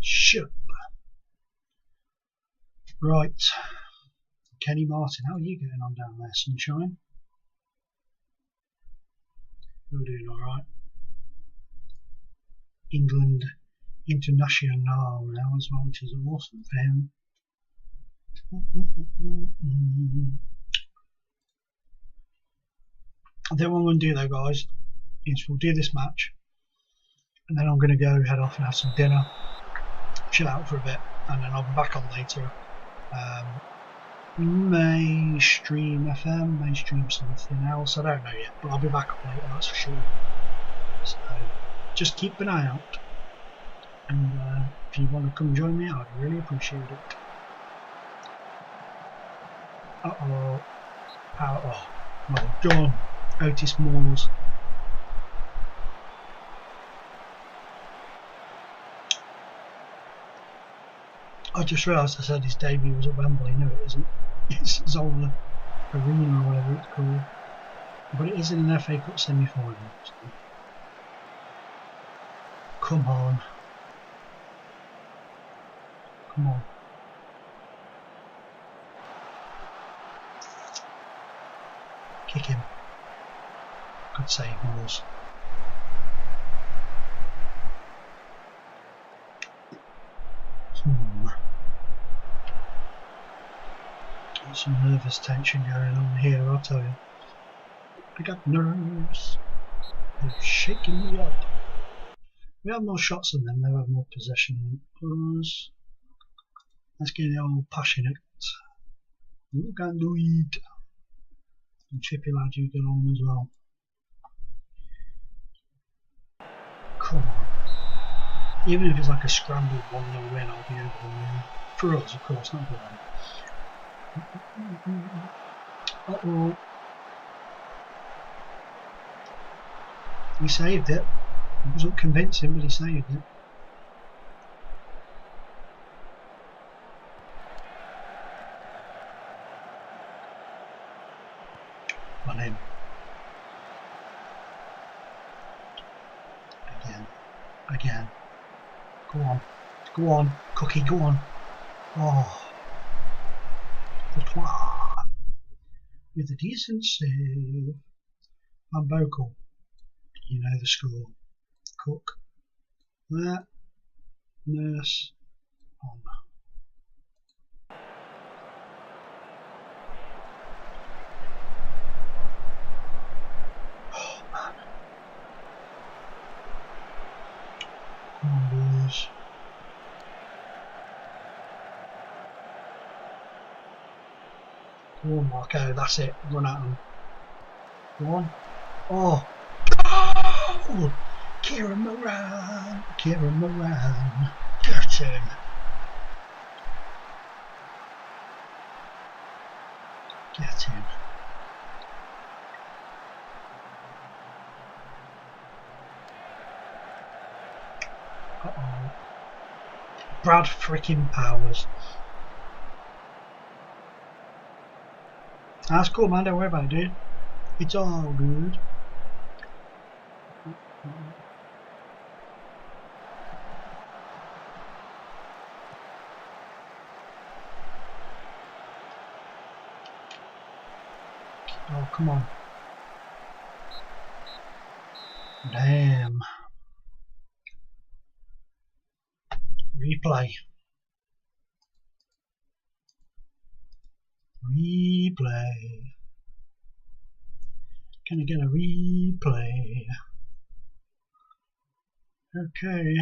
Shut up. Right. Kenny Martin, how are you getting on down there, sunshine? You're doing alright. England international now as well, which is awesome for him. I think what I'm going to do though, guys, is we'll do this match and then I'm going to go head off and have some dinner, chill out for a bit, and then I'll be back on later. May stream FM, may stream something else, I don't know yet, but I'll be back on later, that's for sure. So just keep an eye out, and if you want to come join me, I'd really appreciate it. Uh-oh. Oh, well done, Otis Moores. I just realised I said his debut was at Wembley. No, it isn't. It's Zola Arena or whatever it's called. But it is in an FA Cup semi-final. So. Come on. Come on. Kick him. Good save, Moores. Some nervous tension going on here, I'll tell you. I got nerves. They're shaking me up. We have more shots than them, they have more possession than us. Let's get the old passionate. You can do it. And Chippy lad, you get on as well. Come on. Even if it's like a scrambled 1-0 win, I'll be over the moon. For us, of course, not for them. Uh-oh. He saved it. It wasn't convincing, but he saved it. On him. Again. Go on. Go on. Cookie, go on. Oh. With a decent save. And Bocal. You know the score. Cook. That. Nurse. On. Oh man. Come on, boys. Go on, Marco, that's it. Run at him. Go on. Oh. Oh! Kieran Moran. Kieran Moran. Get him. Get him. Uh-oh. Brad freaking Powers. That's cool, man, don't worry about it, dude. It's all good. Oh, come on. Damn. Replay. Replay. Can I get a replay? Okay.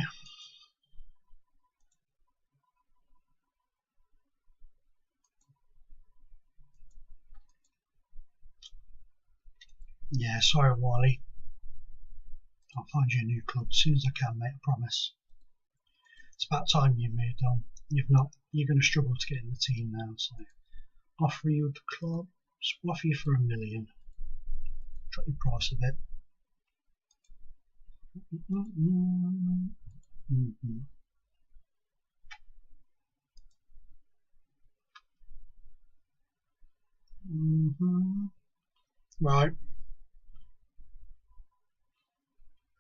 Yeah, sorry, Wally. I'll find you a new club as soon as I can, mate, I promise. It's about time you moved on. If not, you're going to struggle to get in the team now, so offer you the club, offer you for $1 million. Drop your price a bit. Right.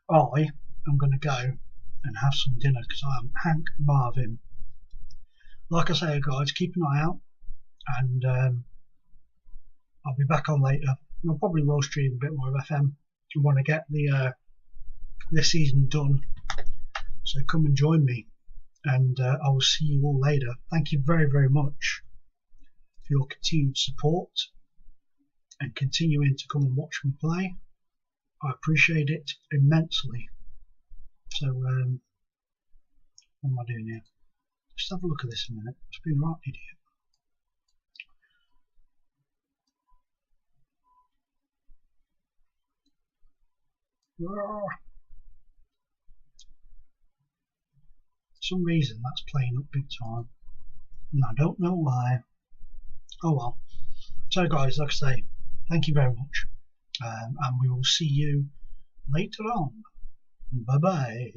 I am going to go and have some dinner because I am Hank Marvin. Like I say, guys, keep an eye out, and I'll be back on later. I probably will stream a bit more of FM. I want to get the this season done, so come and join me, and I will see you all later. Thank you very, very much for your continued support and continuing to come and watch me play. I appreciate it immensely. So what am I doing here? Just have a look at this a minute. It's been right, idiot. For some reason that's playing up big time, and I don't know why. Oh well. So guys, like I say, thank you very much, and we will see you later on. Bye bye.